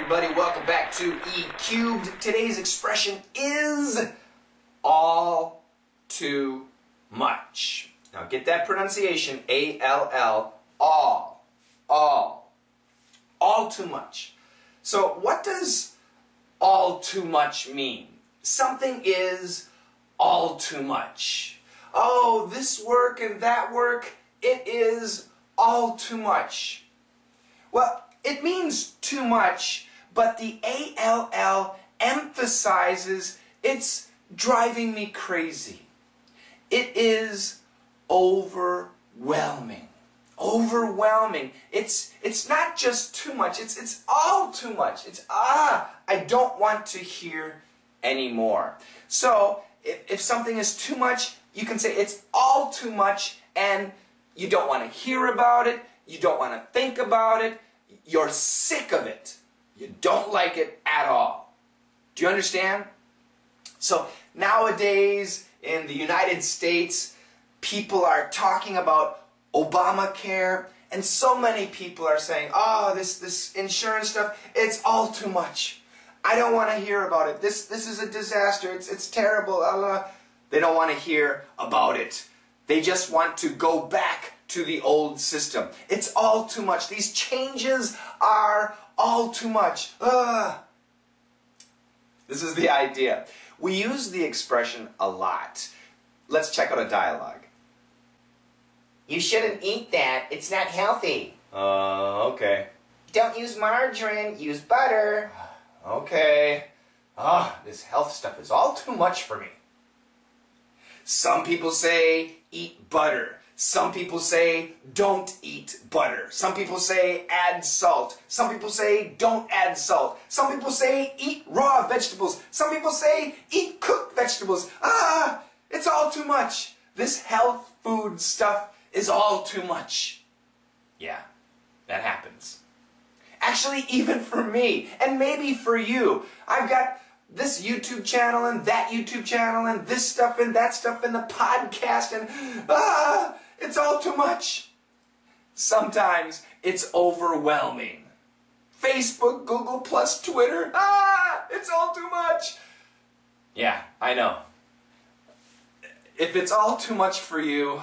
everybody, welcome back to E Cubed. Today's expression is all too much. Now get that pronunciation, A-L-L, all too much. So what does all too much mean? Something is all too much. Oh, this work and that work, it is all too much. Well, it means too much, but the A-L-L emphasizes it's driving me crazy. It is overwhelming. Overwhelming. It's not just too much, it's all too much. It's, I don't want to hear anymore. So, if something is too much, you can say it's all too much, and you don't want to hear about it, you don't want to think about it, you're sick of it. You don't like it at all. Do you understand? So nowadays in the United States, people are talking about Obamacare, and so many people are saying, oh, this insurance stuff, it's all too much. I don't want to hear about it. This is a disaster. It's terrible. They don't want to hear about it. They just want to go back to the old system. It's all too much. These changes are all too much. This is the idea. We use the expression a lot. Let's check out a dialogue. You shouldn't eat that. It's not healthy. Okay. Don't use margarine. Use butter. Okay. This health stuff is all too much for me. Some people say eat butter. Some people say don't eat butter. Some people say add salt. Some people say don't add salt. Some people say eat raw vegetables. Some people say eat cooked vegetables. It's all too much. This health food stuff is all too much. Yeah, that happens. Actually, even for me, and maybe for you, I've got this YouTube channel and that YouTube channel and this stuff and that stuff and the podcast and it's all too much. Sometimes it's overwhelming. Facebook, Google+, Twitter, it's all too much. Yeah, I know. If it's all too much for you,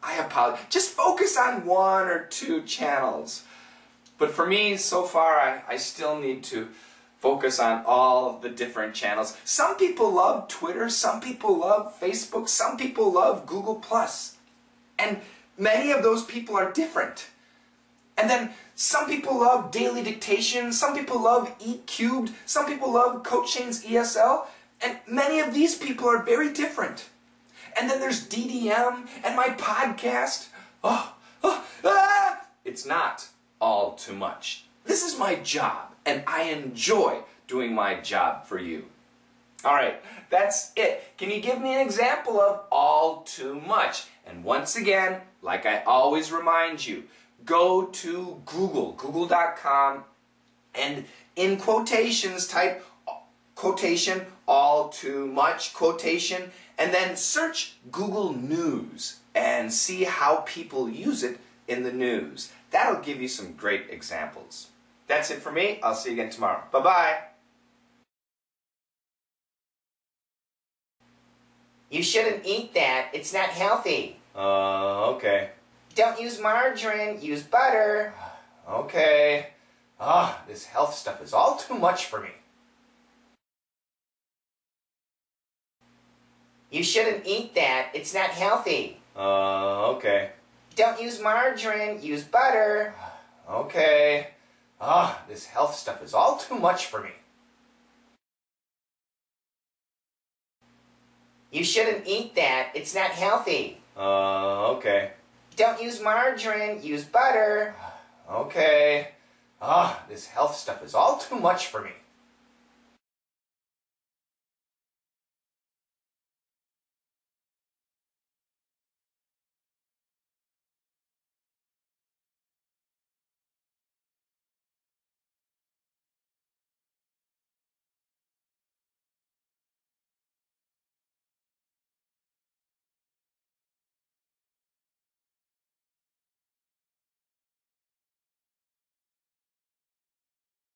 I apologize. Just focus on one or two channels. But for me, so far, I still need to focus on all the different channels. Some people love Twitter, some people love Facebook, some people love Google+. And many of those people are different. And then some people love Daily Dictation, some people love E Cubed, some people love Coach Shane's ESL, and many of these people are very different. And then there's DDM and my podcast. It's not all too much. This is my job, and I enjoy doing my job for you. All right, that's it. Can you give me an example of all too much? And once again, like I always remind you, go to Google, google.com, and in quotations type quotation, all too much, quotation, and then search Google News and see how people use it in the news. That'll give you some great examples. That's it for me. I'll see you again tomorrow. Bye-bye. You shouldn't eat that. It's not healthy. Okay. Don't use margarine. Use butter. Okay. This health stuff is all too much for me. You shouldn't eat that. It's not healthy. Okay. Don't use margarine. Use butter. Okay. This health stuff is all too much for me. You shouldn't eat that. It's not healthy. Okay. Don't use margarine. Use butter. Okay. This health stuff is all too much for me.